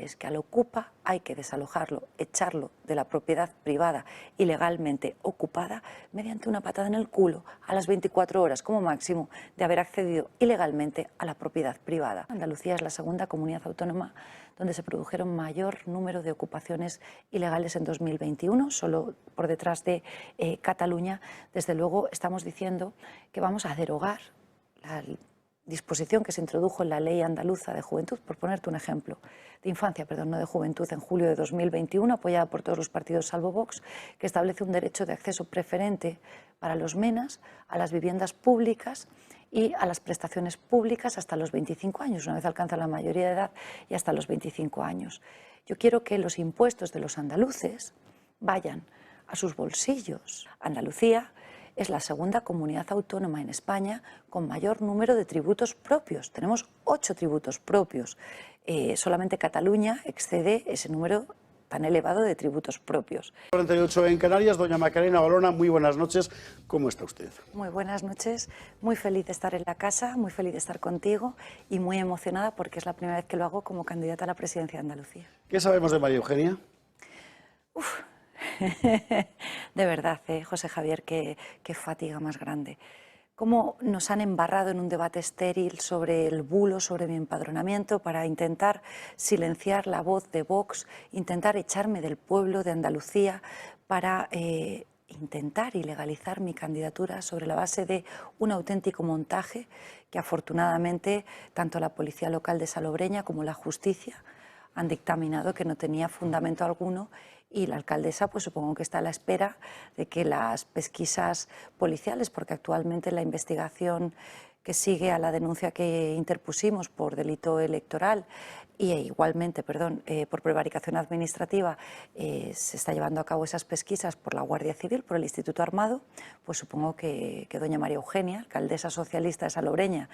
es que al ocupa hay que desalojarlo, echarlo de la propiedad privada ilegalmente ocupada mediante una patada en el culo a las 24 horas como máximo de haber accedido ilegalmente a la propiedad privada. Andalucía es la segunda comunidad autónoma donde se produjeron mayor número de ocupaciones ilegales en 2021, solo por detrás de Cataluña. Desde luego estamos diciendo que vamos a derogar la disposición que se introdujo en la Ley Andaluza de Juventud, por ponerte un ejemplo, de infancia, perdón, no de juventud, en julio de 2021, apoyada por todos los partidos salvo Vox, que establece un derecho de acceso preferente para los menas a las viviendas públicas y a las prestaciones públicas hasta los 25 años, una vez alcanza la mayoría de edad y hasta los 25 años. Yo quiero que los impuestos de los andaluces vayan a sus bolsillos. Andalucía es la segunda comunidad autónoma en España con mayor número de tributos propios. Tenemos 8 tributos propios. Solamente Cataluña excede ese número tan elevado de tributos propios. 48 en Canarias. Doña Macarena Olona, muy buenas noches. ¿Cómo está usted? Muy buenas noches. Muy feliz de estar en la casa, muy feliz de estar contigo y muy emocionada porque es la primera vez que lo hago como candidata a la presidencia de Andalucía. ¿Qué sabemos de María Eugenia? Uf. De verdad, José Javier, qué fatiga más grande. Cómo nos han embarrado en un debate estéril sobre el bulo, sobre mi empadronamiento, para intentar silenciar la voz de Vox, intentar echarme del pueblo de Andalucía, para intentar ilegalizar mi candidatura sobre la base de un auténtico montaje que afortunadamente tanto la Policía Local de Salobreña como la Justicia han dictaminado que no tenía fundamento alguno, y la alcaldesa pues supongo que está a la espera de que las pesquisas policiales, porque actualmente la investigación que sigue a la denuncia que interpusimos por delito electoral y igualmente, por prevaricación administrativa, se está llevando a cabo esas pesquisas por la Guardia Civil, por el Instituto Armado, pues supongo que doña María Eugenia, alcaldesa socialista de Salobreña,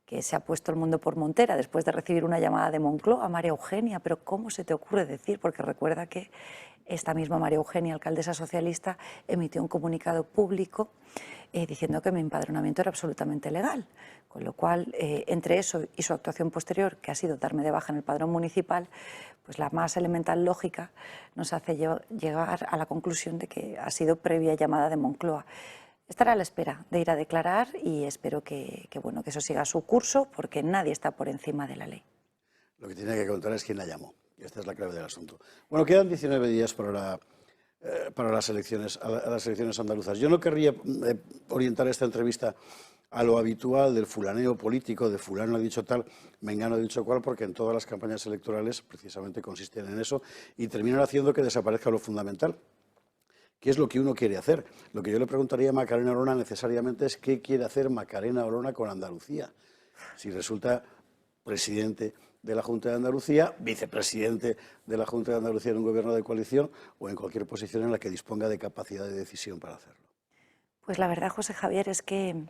que se ha puesto el mundo por montera después de recibir una llamada de Moncloa: María Eugenia, pero ¿cómo se te ocurre decir? Porque recuerda que esta misma María Eugenia, alcaldesa socialista, emitió un comunicado público diciendo que mi empadronamiento era absolutamente legal, con lo cual, entre eso y su actuación posterior, que ha sido darme de baja en el padrón municipal, pues la más elemental lógica nos hace llegar a la conclusión de que ha sido previa llamada de Moncloa. Estaré a la espera de ir a declarar y espero que eso siga su curso, porque nadie está por encima de la ley. Lo que tiene que contar es quién la llamó. Esta es la clave del asunto. Bueno, quedan 19 días para las elecciones andaluzas. Yo no querría orientar esta entrevista a lo habitual del fulaneo político, de fulano ha dicho tal, mengano ha dicho cual, porque en todas las campañas electorales precisamente consisten en eso y terminan haciendo que desaparezca lo fundamental. ¿Qué es lo que uno quiere hacer? Lo que yo le preguntaría a Macarena Olona necesariamente es qué quiere hacer Macarena Olona con Andalucía. Si resulta presidente de la Junta de Andalucía, vicepresidente de la Junta de Andalucía en un gobierno de coalición o en cualquier posición en la que disponga de capacidad de decisión para hacerlo. Pues la verdad, José Javier, es que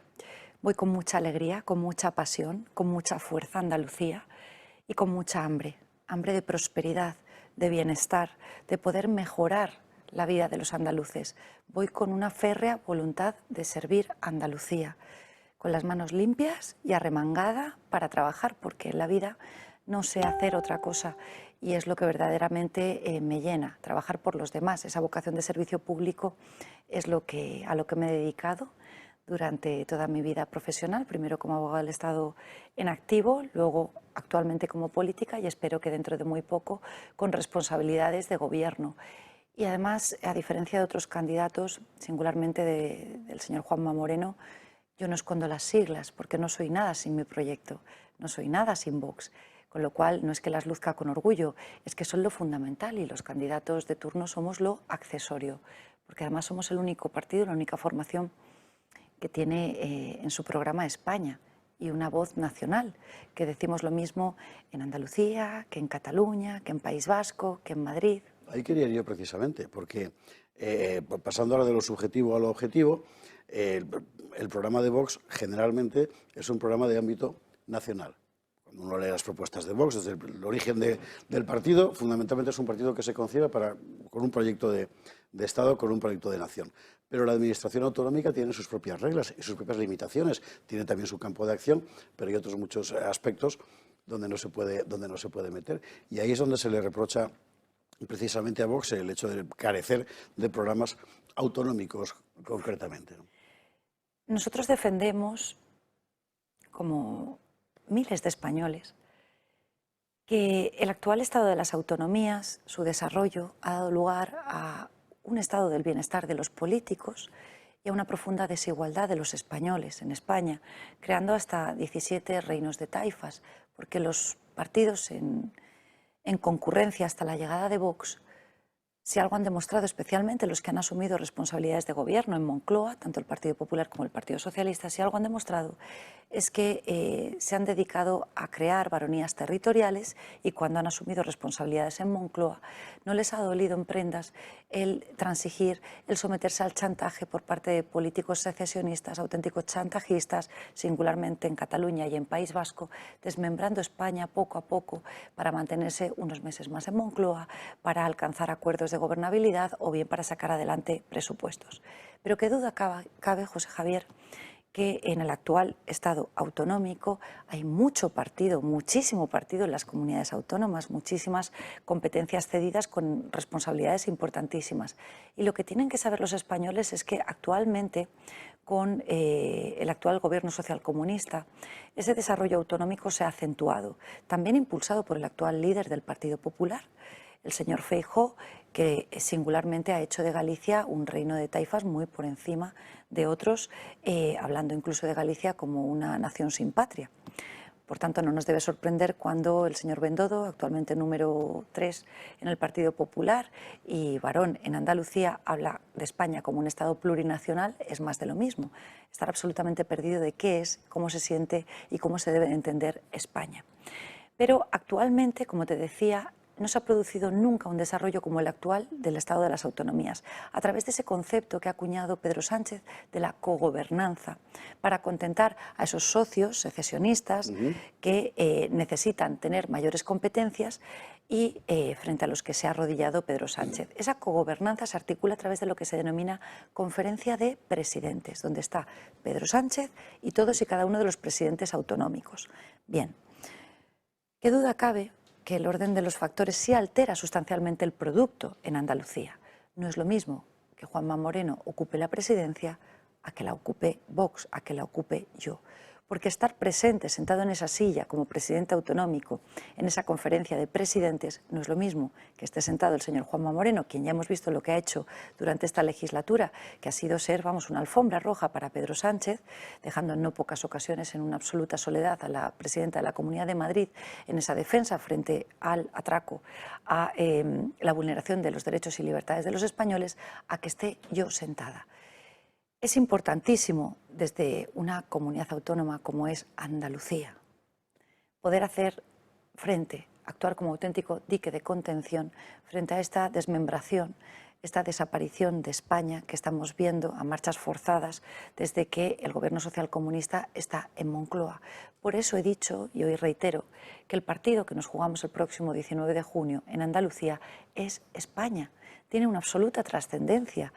voy con mucha alegría, con mucha pasión, con mucha fuerza a Andalucía y con mucha hambre de prosperidad, de bienestar, de poder mejorar la vida de los andaluces. Voy con una férrea voluntad de servir a Andalucía, con las manos limpias y arremangada para trabajar, porque en la vida no sé hacer otra cosa y es lo que verdaderamente me llena, trabajar por los demás. Esa vocación de servicio público es a lo que me he dedicado durante toda mi vida profesional, primero como abogada del Estado en activo, luego actualmente como política y espero que dentro de muy poco con responsabilidades de gobierno. Y además, a diferencia de otros candidatos, singularmente del señor Juanma Moreno, yo no escondo las siglas, porque no soy nada sin mi proyecto, no soy nada sin Vox, con lo cual no es que las luzca con orgullo, es que son lo fundamental y los candidatos de turno somos lo accesorio, porque además somos el único partido, la única formación que tiene en su programa España y una voz nacional, que decimos lo mismo en Andalucía, que en Cataluña, que en País Vasco, que en Madrid. Ahí quería ir yo precisamente, porque pasando ahora de lo subjetivo a lo objetivo, el programa de Vox generalmente es un programa de ámbito nacional. Cuando uno lee las propuestas de Vox, desde el origen del partido, fundamentalmente es un partido que se concibe con un proyecto de Estado, con un proyecto de nación. Pero la administración autonómica tiene sus propias reglas y sus propias limitaciones, tiene también su campo de acción, pero hay otros muchos aspectos donde no se puede meter. Y ahí es donde se le reprocha precisamente a Vox el hecho de carecer de programas autonómicos concretamente, ¿no? Nosotros defendemos, como miles de españoles, que el actual estado de las autonomías, su desarrollo, ha dado lugar a un estado del bienestar de los políticos y a una profunda desigualdad de los españoles en España, creando hasta 17 reinos de taifas, porque los partidos en concurrencia hasta la llegada de Vox, si algo han demostrado, especialmente los que han asumido responsabilidades de gobierno en Moncloa, tanto el Partido Popular como el Partido Socialista, si algo han demostrado es que se han dedicado a crear baronías territoriales y cuando han asumido responsabilidades en Moncloa no les ha dolido en prendas el transigir, el someterse al chantaje por parte de políticos secesionistas, auténticos chantajistas, singularmente en Cataluña y en País Vasco, desmembrando España poco a poco para mantenerse unos meses más en Moncloa, para alcanzar acuerdos de gobernabilidad o bien para sacar adelante presupuestos. Pero qué duda cabe, José Javier, que en el actual Estado autonómico hay mucho partido, muchísimo partido en las comunidades autónomas, muchísimas competencias cedidas con responsabilidades importantísimas. Y lo que tienen que saber los españoles es que actualmente, con el actual gobierno socialcomunista, ese desarrollo autonómico se ha acentuado, también impulsado por el actual líder del Partido Popular, el señor Feijóo, que singularmente ha hecho de Galicia un reino de taifas muy por encima de otros, hablando incluso de Galicia como una nación sin patria. Por tanto, no nos debe sorprender cuando el señor Bendodo, actualmente número 3 en el Partido Popular y varón en Andalucía, habla de España como un Estado plurinacional, es más de lo mismo. Estar absolutamente perdido de qué es, cómo se siente y cómo se debe entender España. Pero actualmente, como te decía, no se ha producido nunca un desarrollo como el actual del Estado de las Autonomías, a través de ese concepto que ha acuñado Pedro Sánchez de la cogobernanza, para contentar a esos socios secesionistas que necesitan tener mayores competencias y frente a los que se ha arrodillado Pedro Sánchez. Esa cogobernanza se articula a través de lo que se denomina Conferencia de Presidentes, donde está Pedro Sánchez y todos y cada uno de los presidentes autonómicos. Bien, ¿qué duda cabe que el orden de los factores sí altera sustancialmente el producto en Andalucía? No es lo mismo que Juanma Moreno ocupe la presidencia a que la ocupe Vox, a que la ocupe yo. Porque estar presente, sentado en esa silla como presidente autonómico, en esa conferencia de presidentes, no es lo mismo que esté sentado el señor Juanma Moreno, quien ya hemos visto lo que ha hecho durante esta legislatura, que ha sido ser, vamos, una alfombra roja para Pedro Sánchez, dejando en no pocas ocasiones en una absoluta soledad a la presidenta de la Comunidad de Madrid en esa defensa frente al atraco, a la vulneración de los derechos y libertades de los españoles, a que esté yo sentada. Es importantísimo desde una comunidad autónoma como es Andalucía poder hacer frente, actuar como auténtico dique de contención frente a esta desmembración, esta desaparición de España que estamos viendo a marchas forzadas desde que el gobierno socialcomunista está en Moncloa. Por eso he dicho, y hoy reitero, que el partido que nos jugamos el próximo 19 de junio en Andalucía es España. Tiene una absoluta trascendencia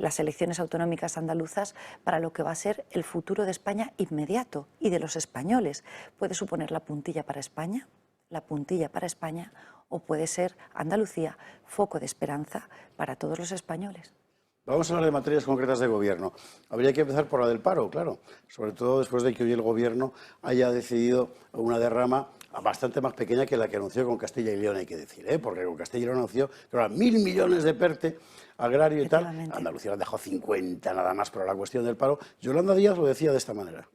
las elecciones autonómicas andaluzas para lo que va a ser el futuro de España inmediato y de los españoles. Puede suponer la puntilla para España, o puede ser Andalucía foco de esperanza para todos los españoles. Vamos a hablar de materias concretas de gobierno. Habría que empezar por la del paro, claro, sobre todo después de que hoy el gobierno haya decidido una derrama bastante más pequeña que la que anunció con Castilla y León, hay que decir, porque con Castilla y León anunció que eran 1.000 millones de PERTE agrario y tal. Andalucía nos dejó 50 nada más por la cuestión del paro. Yolanda Díaz lo decía de esta manera.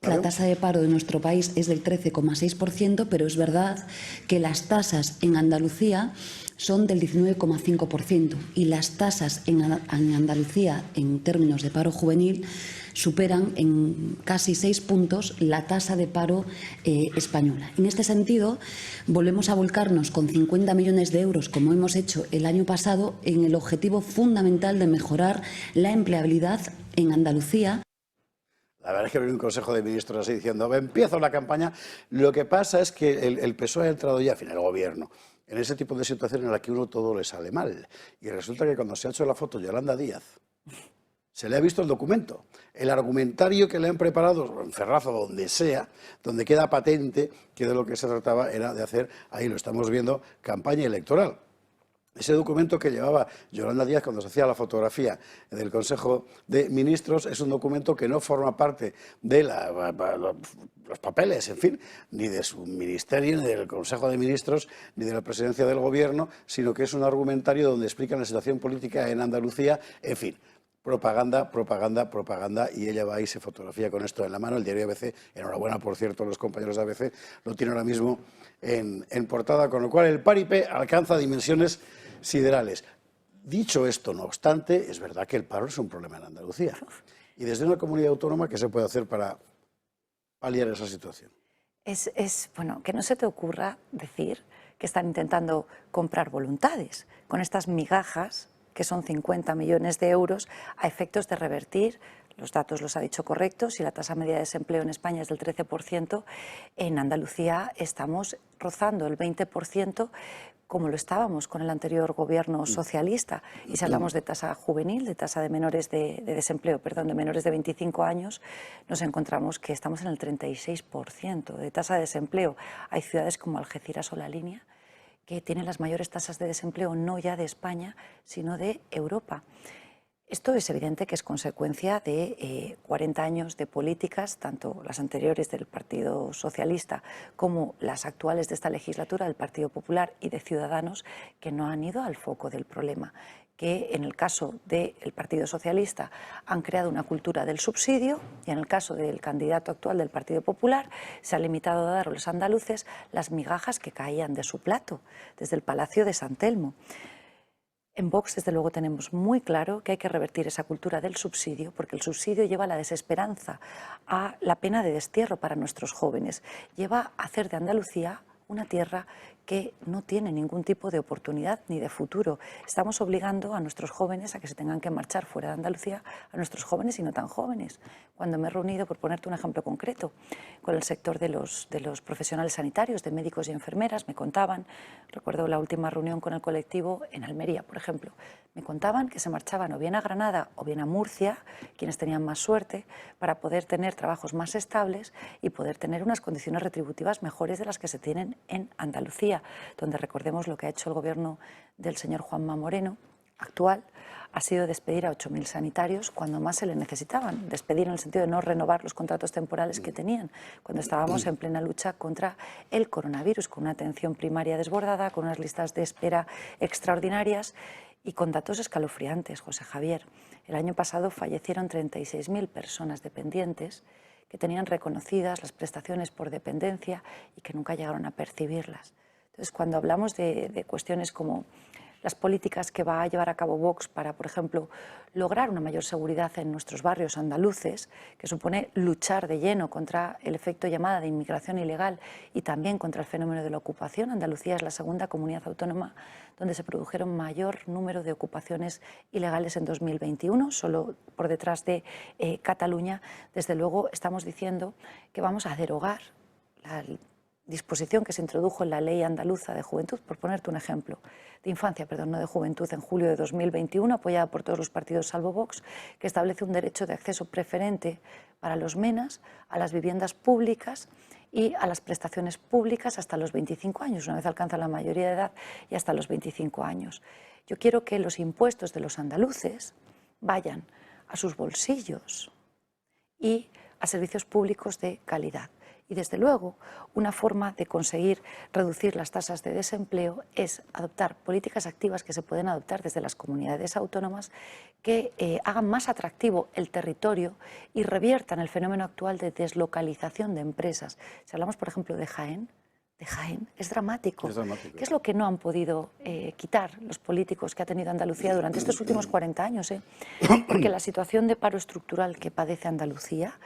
La tasa de paro de nuestro país es del 13,6%, pero es verdad que las tasas en Andalucía son del 19,5% y las tasas en Andalucía en términos de paro juvenil superan en casi 6 puntos la tasa de paro española. En este sentido, volvemos a volcarnos con 50 millones de euros, como hemos hecho el año pasado, en el objetivo fundamental de mejorar la empleabilidad en Andalucía. La verdad es que había un consejo de ministros así diciendo, empiezo la campaña. Lo que pasa es que el PSOE ha entrado ya, al final el gobierno, en ese tipo de situación en la que uno todo le sale mal. Y resulta que cuando se ha hecho la foto Yolanda Díaz Se le ha visto el documento, el argumentario que le han preparado en Ferraz o donde sea, donde queda patente que de lo que se trataba era de hacer, ahí lo estamos viendo, campaña electoral. Ese documento que llevaba Yolanda Díaz cuando se hacía la fotografía del Consejo de Ministros es un documento que no forma parte de los papeles, en fin, ni de su ministerio, ni del Consejo de Ministros, ni de la presidencia del Gobierno, sino que es un argumentario donde explican la situación política en Andalucía, en fin. Propaganda, propaganda, propaganda, y ella va y se fotografía con esto en la mano. El diario ABC, enhorabuena por cierto, los compañeros de ABC, lo tienen ahora mismo en portada, con lo cual el paripé alcanza dimensiones siderales. Dicho esto, no obstante, es verdad que el paro es un problema en Andalucía. Y desde una comunidad autónoma, ¿qué se puede hacer para paliar esa situación? Bueno, que no se te ocurra decir que están intentando comprar voluntades con estas migajas que son 50 millones de euros, a efectos de revertir, los datos los ha dicho correctos, si la tasa media de desempleo en España es del 13%, en Andalucía estamos rozando el 20%, como lo estábamos con el anterior gobierno socialista. Y si hablamos de tasa juvenil, de tasa de menores de desempleo, perdón, de menores de 25 años, nos encontramos que estamos en el 36% de tasa de desempleo. Hay ciudades como Algeciras o La Línea que tienen las mayores tasas de desempleo no ya de España, sino de Europa. Esto es evidente que es consecuencia de 40 años de políticas, tanto las anteriores del Partido Socialista como las actuales de esta legislatura del Partido Popular y de Ciudadanos, que no han ido al foco del problema, que en el caso del Partido Socialista han creado una cultura del subsidio y en el caso del candidato actual del Partido Popular se ha limitado a dar a los andaluces las migajas que caían de su plato desde el Palacio de San Telmo. En Vox, desde luego, tenemos muy claro que hay que revertir esa cultura del subsidio, porque el subsidio lleva a la desesperanza, a la pena de destierro para nuestros jóvenes, lleva a hacer de Andalucía una tierra que no tiene ningún tipo de oportunidad ni de futuro. Estamos obligando a nuestros jóvenes a que se tengan que marchar fuera de Andalucía, a nuestros jóvenes y no tan jóvenes. Cuando me he reunido, por ponerte un ejemplo concreto, con el sector de los profesionales sanitarios, de médicos y enfermeras, me contaban, recuerdo la última reunión con el colectivo en Almería, por ejemplo, me contaban que se marchaban o bien a Granada o bien a Murcia, quienes tenían más suerte, para poder tener trabajos más estables y poder tener unas condiciones retributivas mejores de las que se tienen en Andalucía, donde recordemos lo que ha hecho el gobierno del señor Juanma Moreno, actual, ha sido despedir a 8.000 sanitarios cuando más se le necesitaban. Despedir en el sentido de no renovar los contratos temporales que tenían, cuando estábamos en plena lucha contra el coronavirus, con una atención primaria desbordada, con unas listas de espera extraordinarias y con datos escalofriantes, José Javier. El año pasado fallecieron 36.000 personas dependientes que tenían reconocidas las prestaciones por dependencia y que nunca llegaron a percibirlas. Entonces, cuando hablamos de cuestiones como las políticas que va a llevar a cabo Vox para, por ejemplo, lograr una mayor seguridad en nuestros barrios andaluces, que supone luchar de lleno contra el efecto llamada de inmigración ilegal y también contra el fenómeno de la ocupación. Andalucía es la segunda comunidad autónoma donde se produjeron mayor número de ocupaciones ilegales en 2021, solo por detrás de Cataluña. Desde luego estamos diciendo que vamos a derogar la disposición que se introdujo en la Ley Andaluza de Juventud, por ponerte un ejemplo, de infancia, perdón, no de juventud, en julio de 2021, apoyada por todos los partidos salvo Vox, que establece un derecho de acceso preferente para los MENAs a las viviendas públicas y a las prestaciones públicas hasta los 25 años, una vez alcanzan la mayoría de edad y hasta los 25 años. Yo quiero que los impuestos de los andaluces vayan a sus bolsillos y a servicios públicos de calidad. Y desde luego, una forma de conseguir reducir las tasas de desempleo es adoptar políticas activas que se pueden adoptar desde las comunidades autónomas que hagan más atractivo el territorio y reviertan el fenómeno actual de deslocalización de empresas. Si hablamos, por ejemplo, de Jaén, es dramático. ¿Qué es lo que no han podido quitar los políticos que ha tenido Andalucía durante estos últimos 40 años? Porque la situación de paro estructural que padece Andalucía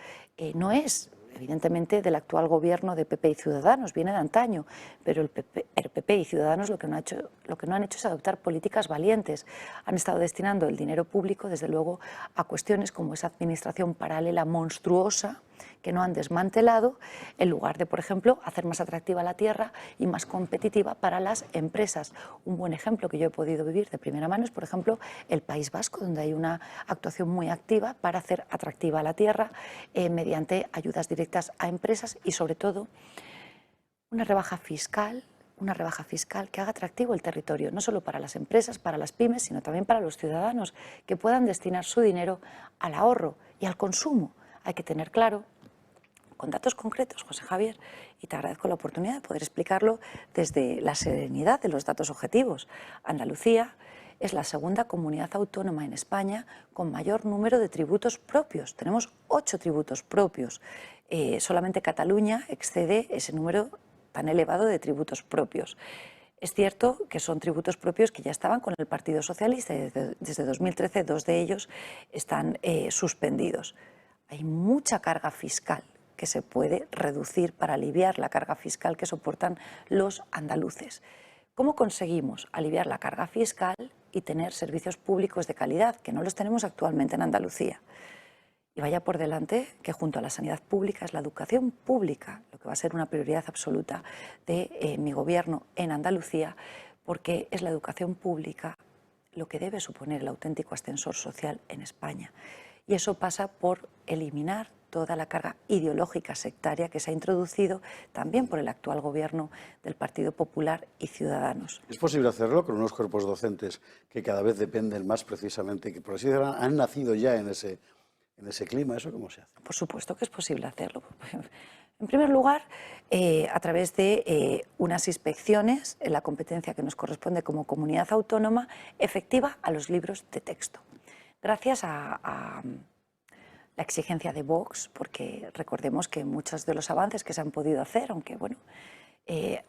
no es evidentemente del actual gobierno de PP y Ciudadanos, viene de antaño, pero el PP y Ciudadanos lo que no han hecho es adoptar políticas valientes. Han estado destinando el dinero público, desde luego, a cuestiones como esa administración paralela monstruosa que no han desmantelado, en lugar de, por ejemplo, hacer más atractiva la tierra y más competitiva para las empresas. Un buen ejemplo que yo he podido vivir de primera mano es, por ejemplo, el País Vasco, donde hay una actuación muy activa para hacer atractiva la tierra mediante ayudas directas a empresas y, sobre todo, una rebaja fiscal que haga atractivo el territorio, no solo para las empresas, para las pymes, sino también para los ciudadanos, que puedan destinar su dinero al ahorro y al consumo. Hay que tener claro, con datos concretos, José Javier, y te agradezco la oportunidad de poder explicarlo desde la serenidad de los datos objetivos. Andalucía es la segunda comunidad autónoma en España con mayor número de tributos propios. Tenemos 8 tributos propios. Solamente Cataluña excede ese número tan elevado de tributos propios. Es cierto que son tributos propios que ya estaban con el Partido Socialista y desde 2013 2 de ellos están suspendidos. Hay mucha carga fiscal que se puede reducir para aliviar la carga fiscal que soportan los andaluces. ¿Cómo conseguimos aliviar la carga fiscal y tener servicios públicos de calidad, que no los tenemos actualmente en Andalucía? Y vaya por delante que junto a la sanidad pública es la educación pública, lo que va a ser una prioridad absoluta de mi gobierno en Andalucía, porque es la educación pública lo que debe suponer el auténtico ascensor social en España. Y eso pasa por eliminar toda la carga ideológica sectaria que se ha introducido también por el actual gobierno del Partido Popular y Ciudadanos. ¿Es posible hacerlo con unos cuerpos docentes que cada vez dependen más precisamente, que por así decirlo han nacido ya en ese clima? ¿Eso cómo se hace? Por supuesto que es posible hacerlo. En primer lugar, a través de unas inspecciones en la competencia que nos corresponde como comunidad autónoma efectiva a los libros de texto. Gracias a la exigencia de Vox, porque recordemos que muchos de los avances que se han podido hacer, aunque bueno,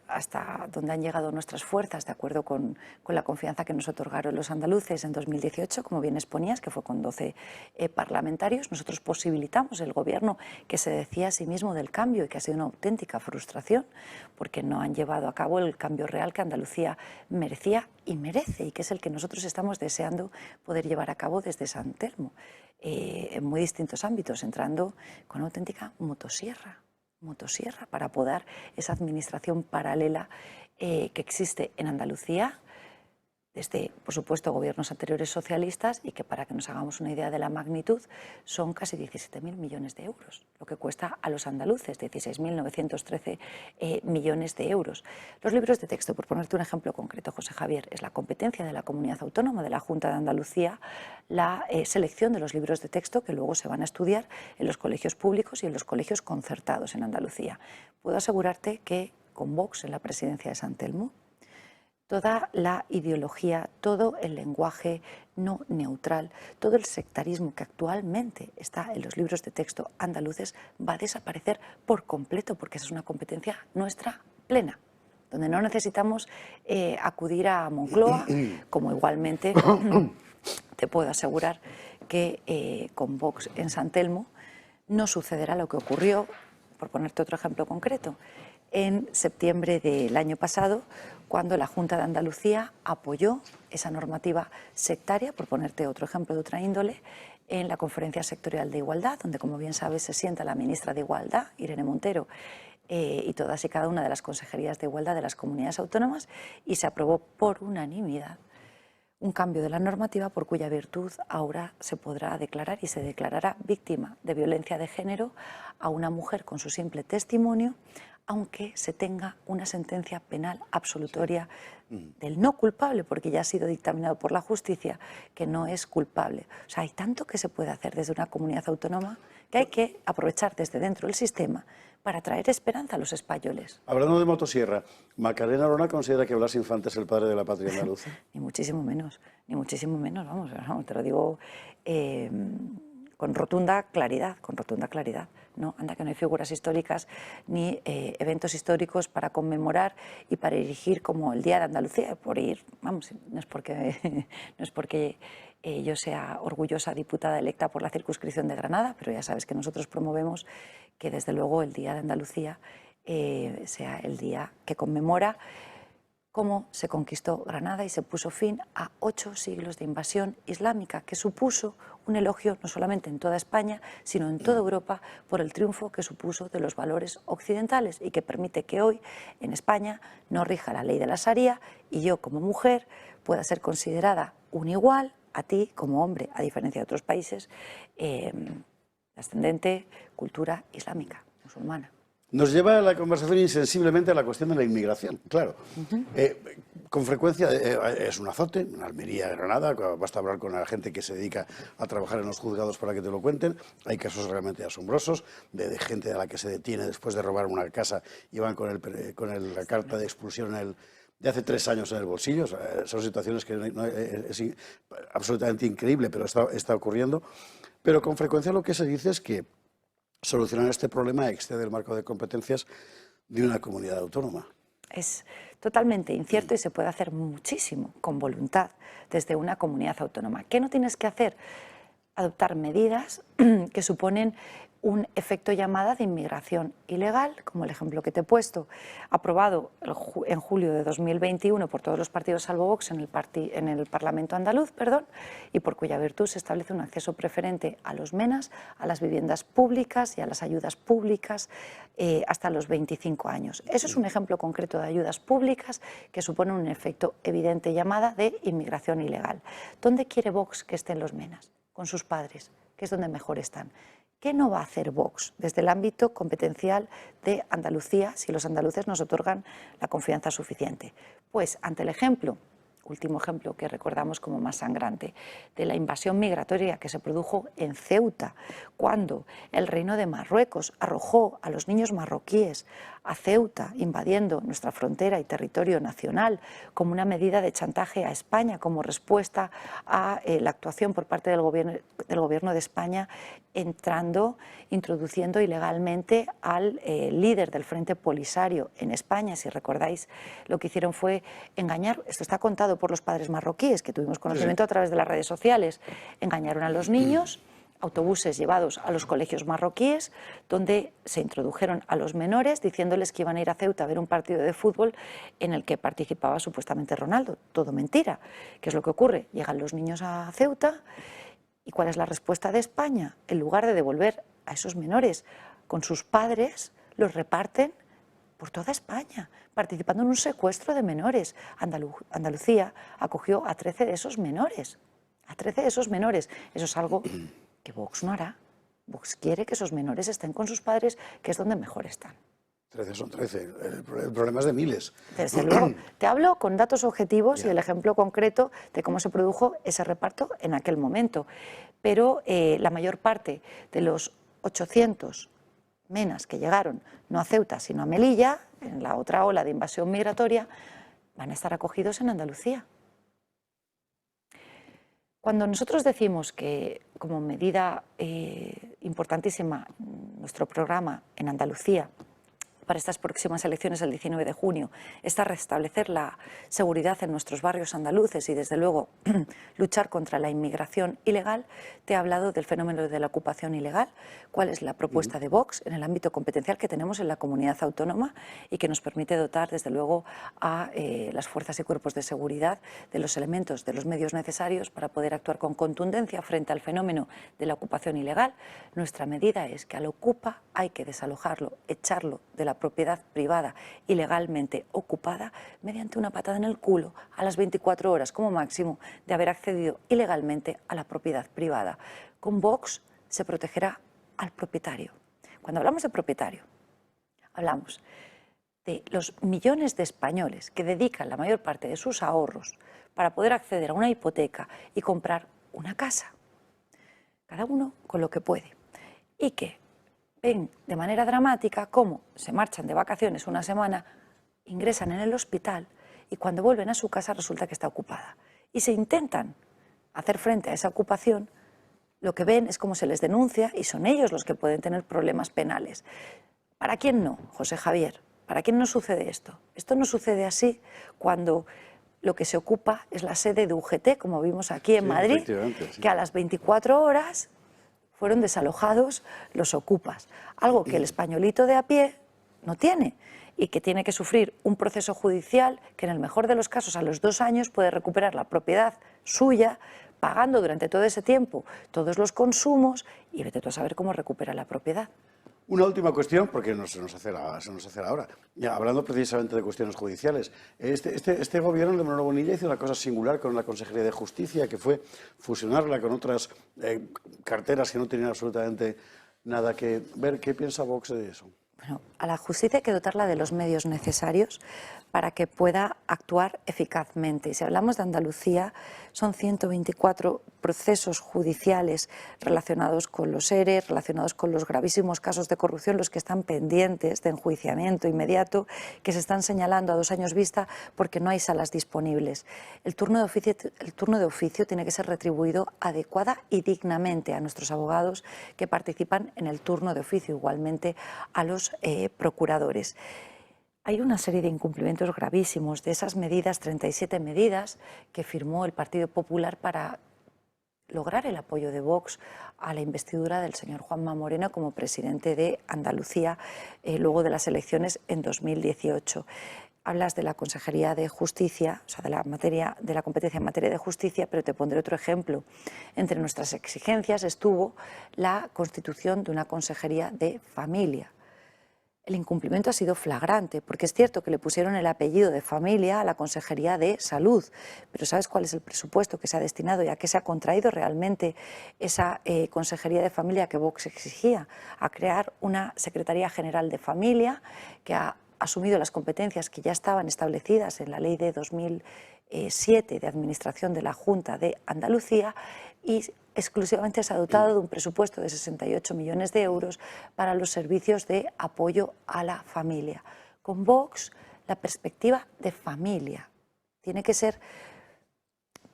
hasta donde han llegado nuestras fuerzas, de acuerdo con la confianza que nos otorgaron los andaluces en 2018, como bien exponías, que fue con 12 parlamentarios, nosotros posibilitamos el gobierno que se decía a sí mismo del cambio y que ha sido una auténtica frustración, porque no han llevado a cabo el cambio real que Andalucía merecía y merece, y que es el que nosotros estamos deseando poder llevar a cabo desde San Telmo, en muy distintos ámbitos, entrando con una auténtica motosierra para poder esa administración paralela que existe en Andalucía desde, por supuesto, gobiernos anteriores socialistas y que, para que nos hagamos una idea de la magnitud, son casi 17.000 millones de euros, lo que cuesta a los andaluces, 16.913 millones de euros. Los libros de texto, por ponerte un ejemplo concreto, José Javier, es la competencia de la Comunidad Autónoma, de la Junta de Andalucía, la selección de los libros de texto que luego se van a estudiar en los colegios públicos y en los colegios concertados en Andalucía. Puedo asegurarte que con Vox en la presidencia de San Telmo, toda la ideología, todo el lenguaje no neutral, todo el sectarismo que actualmente está en los libros de texto andaluces va a desaparecer por completo, porque esa es una competencia nuestra plena, donde no necesitamos acudir a Moncloa, como igualmente te puedo asegurar que con Vox en San Telmo no sucederá lo que ocurrió, por ponerte otro ejemplo concreto, en septiembre del año pasado, cuando la Junta de Andalucía apoyó esa normativa sectaria, por ponerte otro ejemplo de otra índole, en la Conferencia Sectorial de Igualdad, donde, como bien sabes, se sienta la ministra de Igualdad, Irene Montero, y todas y cada una de las consejerías de igualdad de las comunidades autónomas, y se aprobó por unanimidad un cambio de la normativa por cuya virtud ahora se podrá declarar y se declarará víctima de violencia de género a una mujer con su simple testimonio, aunque se tenga una sentencia penal absolutoria del no culpable, porque ya ha sido dictaminado por la justicia que no es culpable. O sea, hay tanto que se puede hacer desde una comunidad autónoma que hay que aprovechar desde dentro del sistema para traer esperanza a los españoles. Hablando de motosierra, ¿Macarena Olona considera que Blas Infante es el padre de la patria andaluza? Ni muchísimo menos, vamos, te lo digo con rotunda claridad, No, anda que no hay figuras históricas ni eventos históricos para conmemorar y para erigir como el Día de Andalucía, por ir, vamos, no es porque yo sea orgullosa diputada electa por la circunscripción de Granada, pero ya sabes que nosotros promovemos que desde luego el Día de Andalucía sea el día que conmemora cómo se conquistó Granada y se puso fin a 8 siglos de invasión islámica, que supuso un elogio no solamente en toda España, sino en toda Europa por el triunfo que supuso de los valores occidentales y que permite que hoy en España no rija la ley de la Sharia y yo como mujer pueda ser considerada un igual a ti como hombre, a diferencia de otros países, ascendente cultura islámica, musulmana. Nos lleva la conversación insensiblemente a la cuestión de la inmigración, claro. Con frecuencia es un azote, en Almería, Granada, basta hablar con la gente que se dedica a trabajar en los juzgados para que te lo cuenten. Hay casos realmente asombrosos de gente a la que se detiene después de robar una casa y van con la carta de expulsión de hace 3 años en el bolsillo. O sea, son situaciones que es absolutamente increíble, pero está ocurriendo. Pero con frecuencia lo que se dice es que solucionar este problema excede el marco de competencias de una comunidad autónoma. Es totalmente incierto y se puede hacer muchísimo con voluntad desde una comunidad autónoma. ¿Qué no tienes que hacer? Adoptar medidas que suponen un efecto llamada de inmigración ilegal, como el ejemplo que te he puesto, aprobado en julio de 2021 por todos los partidos salvo Vox en el Parlamento andaluz, y por cuya virtud se establece un acceso preferente a los MENAs, a las viviendas públicas y a las ayudas públicas hasta los 25 años. Eso es un ejemplo concreto de ayudas públicas que suponen un efecto evidente llamada de inmigración ilegal. ¿Dónde quiere Vox que estén los MENAs? Con sus padres, que es donde mejor están. ¿Qué no va a hacer Vox desde el ámbito competencial de Andalucía si los andaluces nos otorgan la confianza suficiente? Pues ante el ejemplo, último ejemplo que recordamos como más sangrante, de la invasión migratoria que se produjo en Ceuta, cuando el Reino de Marruecos arrojó a los niños marroquíes a Ceuta, invadiendo nuestra frontera y territorio nacional, como una medida de chantaje a España, como respuesta a la actuación por parte del gobierno de España, introduciendo ilegalmente al líder del Frente Polisario en España. Si recordáis, lo que hicieron fue engañar, esto está contado por los padres marroquíes, que tuvimos conocimiento a través de las redes sociales, engañaron a los niños, autobuses llevados a los colegios marroquíes, donde se introdujeron a los menores diciéndoles que iban a ir a Ceuta a ver un partido de fútbol en el que participaba supuestamente Ronaldo. Todo mentira. ¿Qué es lo que ocurre? Llegan los niños a Ceuta y ¿cuál es la respuesta de España? En lugar de devolver a esos menores con sus padres, los reparten por toda España, participando en un secuestro de menores. Andalucía acogió a 13 de esos menores. A 13 de esos menores. Eso es algo que Vox no hará. Vox quiere que esos menores estén con sus padres, que es donde mejor están. 13 son 13, el problema es de miles. Desde luego, te hablo con datos objetivos y el ejemplo concreto de cómo se produjo ese reparto en aquel momento. Pero la mayor parte de los 800 menas que llegaron, no a Ceuta, sino a Melilla, en la otra ola de invasión migratoria, van a estar acogidos en Andalucía. Cuando nosotros decimos que, como medida importantísima, nuestro programa en Andalucía para estas próximas elecciones el 19 de junio está restablecer la seguridad en nuestros barrios andaluces y, desde luego, luchar contra la inmigración ilegal, te he hablado del fenómeno de la ocupación ilegal, cuál es la propuesta de Vox en el ámbito competencial que tenemos en la comunidad autónoma y que nos permite dotar, desde luego, a las fuerzas y cuerpos de seguridad de los elementos, de los medios necesarios para poder actuar con contundencia frente al fenómeno de la ocupación ilegal. Nuestra medida es que al ocupa hay que desalojarlo, echarlo de la propiedad privada ilegalmente ocupada mediante una patada en el culo a las 24 horas como máximo de haber accedido ilegalmente a la propiedad privada. Con Vox se protegerá al propietario. Cuando hablamos de propietario, hablamos de los millones de españoles que dedican la mayor parte de sus ahorros para poder acceder a una hipoteca y comprar una casa, cada uno con lo que puede, y que ven de manera dramática cómo se marchan de vacaciones una semana, ingresan en el hospital y cuando vuelven a su casa resulta que está ocupada. Y se intentan hacer frente a esa ocupación, lo que ven es cómo se les denuncia y son ellos los que pueden tener problemas penales. ¿Para quién no, José Javier? ¿Para quién no sucede esto? Esto no sucede así cuando lo que se ocupa es la sede de UGT, como vimos aquí en Madrid, que a las 24 horas fueron desalojados los ocupas, algo que el españolito de a pie no tiene. y que tiene que sufrir un proceso judicial que en el mejor de los casos a los 2 años puede recuperar la propiedad suya, pagando durante todo ese tiempo todos los consumos y vete tú a saber cómo recupera la propiedad. Una última cuestión, porque se nos hace la hora. Ya, hablando precisamente de cuestiones judiciales, este gobierno de Mariano Bonilla hizo una cosa singular con la Consejería de Justicia, que fue fusionarla con otras carteras que no tenían absolutamente nada que ver. ¿Qué piensa Vox de eso? Bueno, a la justicia hay que dotarla de los medios necesarios para que pueda actuar eficazmente. Y si hablamos de Andalucía, son 124 procesos judiciales relacionados con los ERE, relacionados con los gravísimos casos de corrupción, los que están pendientes de enjuiciamiento inmediato, que se están señalando a 2 años vista porque no hay salas disponibles. El turno de oficio tiene que ser retribuido adecuada y dignamente a nuestros abogados que participan en el turno de oficio, igualmente a los procuradores. Hay una serie de incumplimientos gravísimos de esas medidas, 37 medidas, que firmó el Partido Popular para lograr el apoyo de Vox a la investidura del señor Juanma Moreno como presidente de Andalucía luego de las elecciones en 2018. Hablas de la Consejería de Justicia, o sea, de la competencia en materia de justicia, pero te pondré otro ejemplo. Entre nuestras exigencias estuvo la constitución de una Consejería de Familia. El incumplimiento ha sido flagrante, porque es cierto que le pusieron el apellido de Familia a la Consejería de Salud, pero ¿sabes cuál es el presupuesto que se ha destinado y a qué se ha contraído realmente esa Consejería de Familia que Vox exigía? A crear una Secretaría General de Familia que ha asumido las competencias que ya estaban establecidas en la Ley de 2007 de Administración de la Junta de Andalucía y exclusivamente se ha dotado de un presupuesto de 68 millones de euros para los servicios de apoyo a la familia. Con Vox, la perspectiva de familia tiene que ser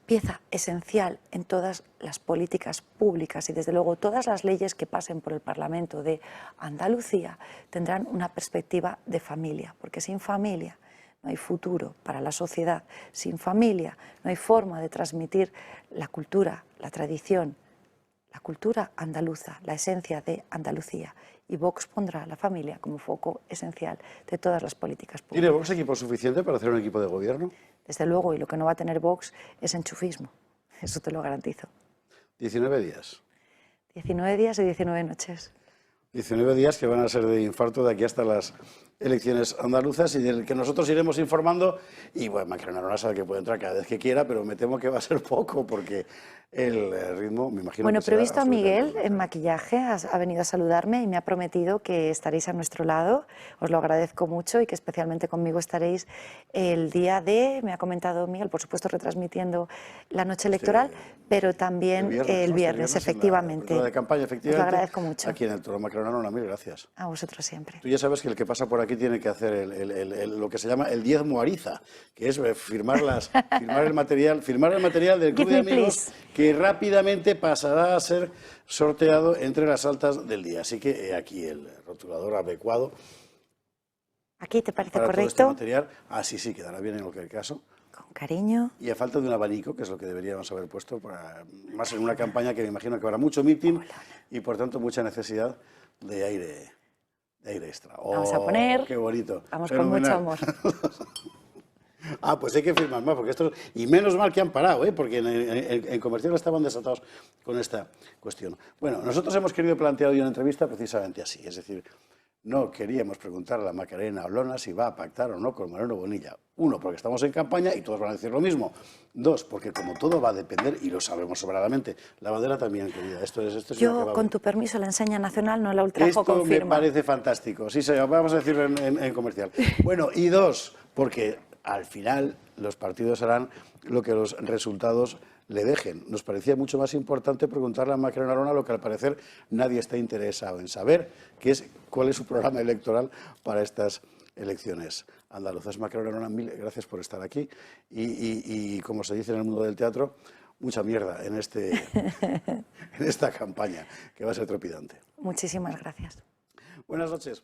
pieza esencial en todas las políticas públicas y desde luego todas las leyes que pasen por el Parlamento de Andalucía tendrán una perspectiva de familia, porque sin familia no hay futuro para la sociedad, sin familia no hay forma de transmitir la cultura, la tradición, la cultura andaluza, la esencia de Andalucía. Y Vox pondrá a la familia como foco esencial de todas las políticas públicas. ¿Tiene Vox equipo suficiente para hacer un equipo de gobierno? Desde luego, y lo que no va a tener Vox es enchufismo, eso te lo garantizo. 19 días. 19 días y 19 noches. 19 días que van a ser de infarto de aquí hasta las elecciones andaluzas y del que nosotros iremos informando. Y bueno, Macarena sabe que puede entrar cada vez que quiera, pero me temo que va a ser poco porque el ritmo, me imagino. Bueno, que pero he será visto a Miguel en maquillaje, ha venido a saludarme y me ha prometido que estaréis a nuestro lado. Os lo agradezco mucho y que especialmente conmigo estaréis el día de, me ha comentado Miguel, por supuesto retransmitiendo la noche electoral, pero también el viernes, efectivamente. En la de campaña, efectivamente. Os lo agradezco mucho. Aquí en el Toro Macarena, mil gracias. A vosotros siempre. Tú ya sabes que el que pasa por aquí tiene que hacer lo que se llama el diezmo Ariza, que es firmar el material del Club de Amigos, que rápidamente pasará a ser sorteado entre las altas del día. Así que aquí el rotulador adecuado. ¿Aquí te parece para correcto? Todo este material. Sí, quedará bien en cualquier caso. Con cariño. Y a falta de un abanico, que es lo que deberíamos haber puesto, más en una campaña que me imagino que habrá mucho mitin y por tanto mucha necesidad de aire extra. Vamos a poner. ¡Qué bonito! Vamos con mucho amor. Pues hay que firmar más, porque esto. Y menos mal que han parado, porque en Comercial estaban desatados con esta cuestión. Bueno, nosotros hemos querido plantear hoy una entrevista precisamente así, es decir, no queríamos preguntarle a Macarena Olona si va a pactar o no con Mariano Bonilla. 1, porque estamos en campaña y todos van a decir lo mismo. 2, porque como todo va a depender, y lo sabemos sobradamente, la bandera también, querida. Esto es Yo, con tu permiso, la enseña nacional, no la ultrajo con firma. Esto me parece fantástico. Sí, señor, vamos a decirlo en Comercial. Bueno, y 2, porque al final los partidos harán lo que los resultados le dejen. Nos parecía mucho más importante preguntarle a Macarena Olona lo que al parecer nadie está interesado en saber, que es cuál es su programa electoral para estas elecciones andaluzas. Macarena Olona, mil gracias por estar aquí y como se dice en el mundo del teatro, mucha mierda en esta campaña, que va a ser trepidante. Muchísimas gracias. Buenas noches.